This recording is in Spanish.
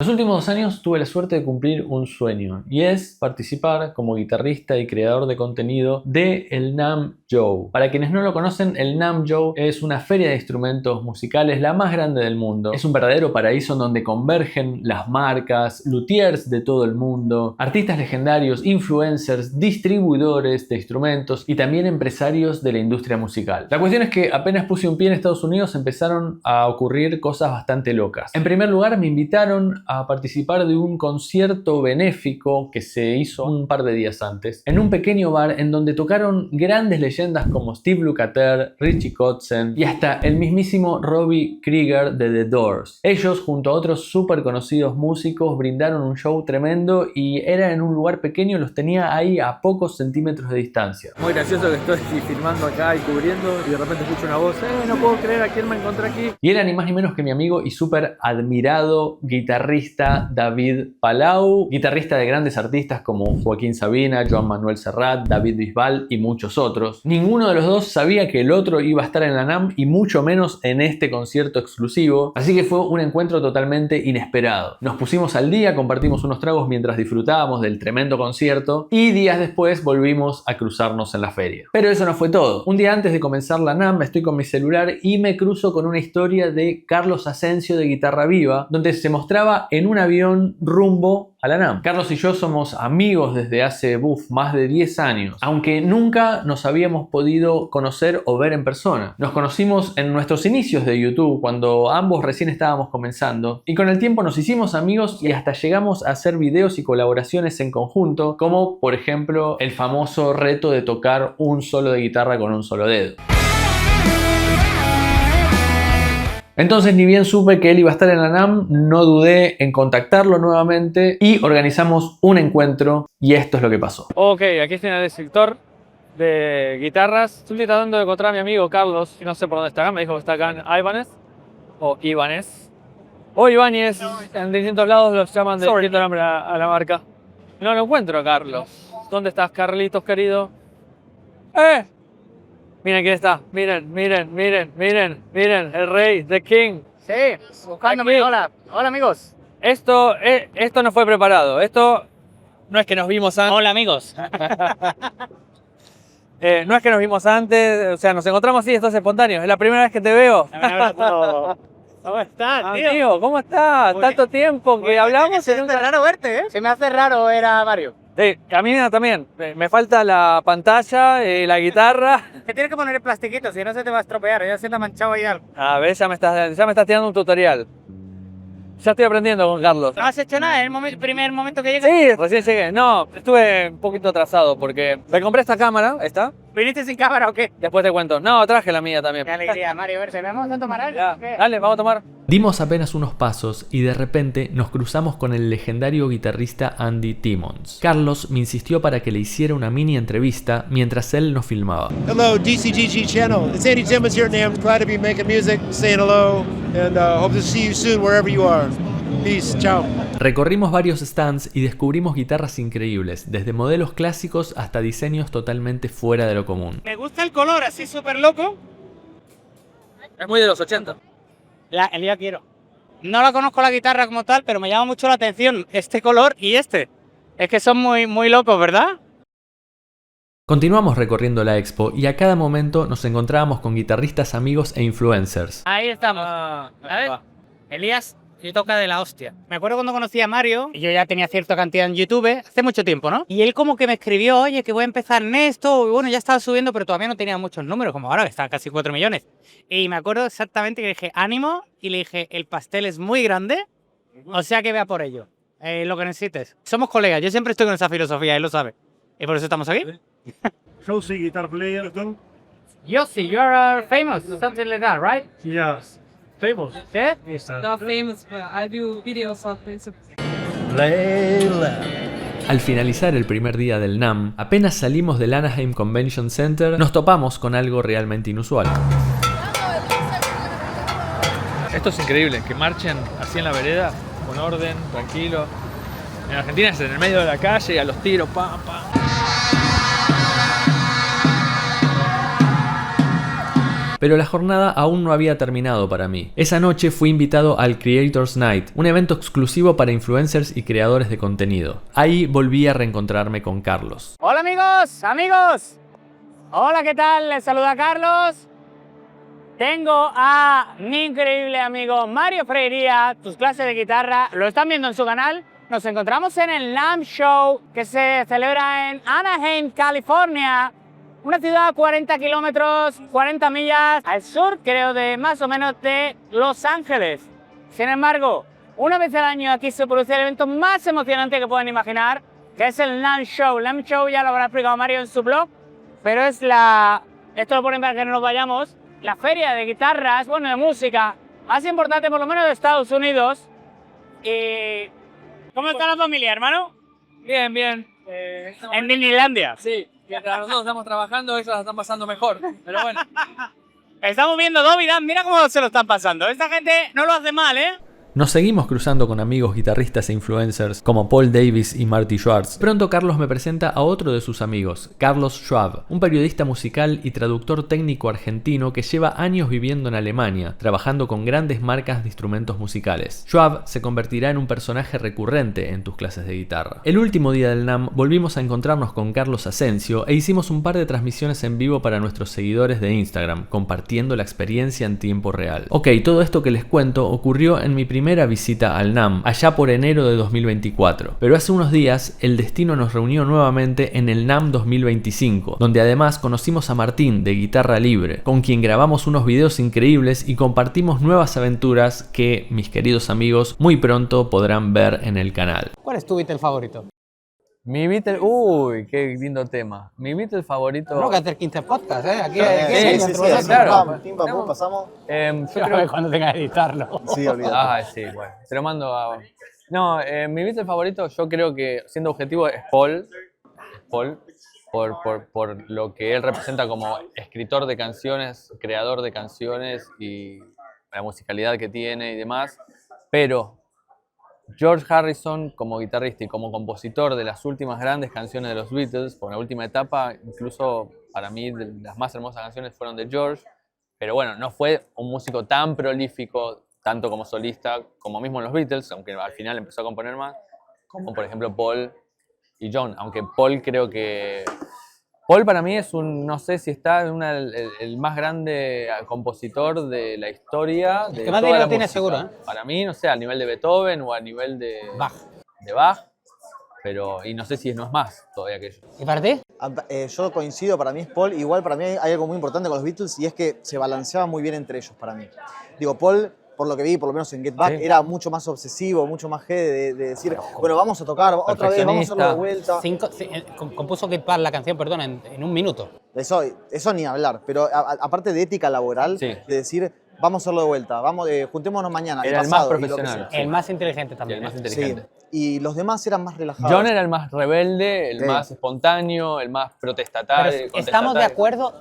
Los últimos 2 años tuve la suerte de cumplir un sueño y es participar como guitarrista y creador de contenido de el NAMM Show. Para quienes no lo conocen, el NAMM Show es una feria de instrumentos musicales la más grande del mundo. Es un verdadero paraíso en donde convergen las marcas, luthiers de todo el mundo, artistas legendarios, influencers, distribuidores de instrumentos y también empresarios de la industria musical. La cuestión es que apenas puse un pie en Estados Unidos empezaron a ocurrir cosas bastante locas. En primer lugar, me invitaron a participar de un concierto benéfico que se hizo un par de días antes en un pequeño bar en donde tocaron grandes leyendas como Steve Lukather, Richie Kotzen y hasta el mismísimo Robbie Krieger de The Doors. Ellos junto a otros súper conocidos músicos brindaron un show tremendo y era en un lugar pequeño, los tenía ahí a pocos centímetros de distancia. Muy gracioso que estoy filmando acá y cubriendo y de repente escucho una voz, no puedo creer a quién me encontré aquí. Y era ni más ni menos que mi amigo y súper admirado guitarrista David Palau, guitarrista de grandes artistas como Joaquín Sabina, Joan Manuel Serrat, David Bisbal y muchos otros. Ninguno de los dos sabía que el otro iba a estar en la NAMM y mucho menos en este concierto exclusivo, así que fue un encuentro totalmente inesperado. Nos pusimos al día, compartimos unos tragos mientras disfrutábamos del tremendo concierto y días después volvimos a cruzarnos en la feria. Pero eso no fue todo. Un día antes de comenzar la NAMM estoy con mi celular y me cruzo con una historia de Carlos Asencio de Guitarra Viva, donde se mostraba en un avión rumbo a la NAMM. Carlos y yo somos amigos desde hace más de 10 años, aunque nunca nos habíamos podido conocer o ver en persona. Nos conocimos en nuestros inicios de YouTube, cuando ambos recién estábamos comenzando, y con el tiempo nos hicimos amigos y hasta llegamos a hacer videos y colaboraciones en conjunto, como por ejemplo el famoso reto de tocar un solo de guitarra con un solo dedo. Entonces, ni bien supe que él iba a estar en la NAMM, no dudé en contactarlo nuevamente y organizamos un encuentro y esto es lo que pasó. Ok, aquí estoy en el sector de guitarras. Estoy tratando de encontrar a mi amigo Carlos y no sé por dónde está. Me dijo que está acá en Ibanez o Ibanez o Ibáñez. En distintos lados los llaman de distinto nombre a la marca. No lo encuentro a Carlos. ¿Dónde estás, Carlitos querido? Miren quién está, miren, el rey, the king. Sí, buscándome. Hola, hola amigos. Esto no fue preparado, esto no es que nos vimos antes. Hola amigos. No es que nos vimos antes, o sea, nos encontramos así, esto es espontáneo. Es la primera vez que te veo. ¿Cómo estás, tío? Amigo, ¿cómo estás? Tanto tiempo que hablamos. Se me hace raro verte, ¿eh? Se me hace raro ver a Mario. Sí, a mí también. Me falta la pantalla, la guitarra. Te tienes que poner el plastiquito, si no se te va a estropear. Ya se te ha manchado ahí algo. A ver, ya me estás tirando un tutorial. Ya estoy aprendiendo con Carlos. ¿No has hecho nada en el primer momento que llegas? Sí, recién llegué. No, estuve un poquito atrasado porque me compré esta cámara, ¿esta? ¿Viniste sin cámara o qué? Después te cuento. No, traje la mía también. Qué alegría, Mario, verse. ¿Vamos a tomar algo? Dale, vamos a tomar. Dimos apenas unos pasos y de repente nos cruzamos con el legendario guitarrista Andy Timmons. Carlos me insistió para que le hiciera una mini entrevista mientras él nos filmaba. Hello, DCGG channel. It's Andy Timmons here at NAMM. Glad to be making music, saying hello, and hope to see you soon wherever you are. Peace, chao. Recorrimos varios stands y descubrimos guitarras increíbles, desde modelos clásicos hasta diseños totalmente fuera de lo común. Me gusta el color así súper loco. Es muy de los 80. El día quiero. No la conozco la guitarra como tal, pero me llama mucho la atención este color y este. Es que son muy locos, ¿verdad? Continuamos recorriendo la expo y a cada momento nos encontrábamos con guitarristas amigos e influencers. Ahí estamos. A ver, Elías, y toca de la hostia. Me acuerdo cuando conocí a Mario, y yo ya tenía cierta cantidad en YouTube, hace mucho tiempo, ¿no? Y él como que me escribió, oye, que voy a empezar en esto, y bueno, ya estaba subiendo, pero todavía no tenía muchos números, como ahora, que está casi 4 millones. Y me acuerdo exactamente que le dije, ánimo, y le dije, el pastel es muy grande, o sea que vea por ello, lo que necesites. Somos colegas, yo siempre estoy con esa filosofía, él lo sabe. Y por eso estamos aquí. Josie guitar player. Yossi, you are famous, something like that, right? Yes. Famous. Yeah? Not famous, but I do videos on Facebook. Layla. Al finalizar el primer día del NAMM, apenas salimos del Anaheim Convention Center, nos topamos con algo realmente inusual. Esto es increíble, que marchen así en la vereda, con orden, tranquilo. En Argentina es en el medio de la calle y a los tiros, pam, pam. Pero la jornada aún no había terminado para mí. Esa noche fui invitado al Creators Night, un evento exclusivo para influencers y creadores de contenido. Ahí volví a reencontrarme con Carlos. Hola amigos. Hola, ¿qué tal? Les saluda Carlos. Tengo a mi increíble amigo Mario Freiría, tus clases de guitarra. Lo están viendo en su canal. Nos encontramos en el NAMM Show que se celebra en Anaheim, California. Una ciudad a 40 kilómetros, 40 millas al sur, creo, de más o menos de Los Ángeles. Sin embargo, una vez al año aquí se produce el evento más emocionante que pueden imaginar, que es el NAMM Show. El NAMM Show ya lo habrá explicado Mario en su blog, pero es esto lo ponen para que no nos vayamos, la feria de guitarras, bueno, de música, más importante por lo menos de Estados Unidos. Y ¿cómo está la familia, hermano? Bien, bien. En Disneylandia. Sí, mientras nosotros estamos trabajando, ellos la están pasando mejor. Pero bueno. Estamos viendo Dobby Dan, mira cómo se lo están pasando. Esta gente no lo hace mal, ¿eh? Nos seguimos cruzando con amigos guitarristas e influencers como Paul Davis y Marty Schwartz. Pronto Carlos me presenta a otro de sus amigos, Carlos Schwab, un periodista musical y traductor técnico argentino que lleva años viviendo en Alemania, trabajando con grandes marcas de instrumentos musicales. Schwab se convertirá en un personaje recurrente en tus clases de guitarra. El último día del NAMM volvimos a encontrarnos con Carlos Asensio e hicimos un par de transmisiones en vivo para nuestros seguidores de Instagram, compartiendo la experiencia en tiempo real. Ok, todo esto que les cuento ocurrió en mi primera visita al NAMM, allá por enero de 2024. Pero hace unos días, el destino nos reunió nuevamente en el NAMM 2025, donde además conocimos a Martín de Guitarra Libre, con quien grabamos unos videos increíbles y compartimos nuevas aventuras que, mis queridos amigos, muy pronto podrán ver en el canal. ¿Cuál es tu Beatle favorito? Mi Beatle, uy, qué lindo tema. Mi Beatle favorito. Tenemos que hacer 15 podcasts, ¿eh? Aquí Sí, claro. Pim, pam, pum, pasamos. Yo creo que cuando tengas que editarlo. Sí, olvídate. ah, sí, bueno. Te lo mando a... No, mi Beatle favorito, yo creo que, siendo objetivo, es Paul. Paul, por lo que él representa como escritor de canciones, creador de canciones y la musicalidad que tiene y demás. Pero George Harrison como guitarrista y como compositor de las últimas grandes canciones de los Beatles, por la última etapa, incluso para mí las más hermosas canciones fueron de George, pero bueno, no fue un músico tan prolífico, tanto como solista, como mismo en los Beatles, aunque al final empezó a componer más, como por ejemplo Paul y John, aunque Paul creo que... Paul para mí es no sé si está el más grande compositor de la historia. El que más dinero tiene seguro, ¿eh? Para mí, no sé, a nivel de Beethoven o a nivel de Bach. Pero, y no sé si no es más todavía que ellos. ¿Y para ti? Yo coincido, para mí es Paul. Igual para mí hay algo muy importante con los Beatles y es que se balanceaba muy bien entre ellos para mí. Digo, Paul, por lo que vi, por lo menos en Get Back, Sí. era mucho más obsesivo, mucho más de decir, bueno, vamos a tocar otra vez, vamos a hacerlo de vuelta. Compuso Kid Parr la canción, perdón, en un minuto. Eso ni hablar, pero aparte de ética laboral, Sí. de decir, vamos a hacerlo de vuelta, juntémonos mañana. Era el más profesional. El más inteligente Y también. el más ¿eh? inteligente. Sí. Y los demás eran más relajados. John era el más rebelde, el Sí. más espontáneo, el más protestatario. Pero estamos de acuerdo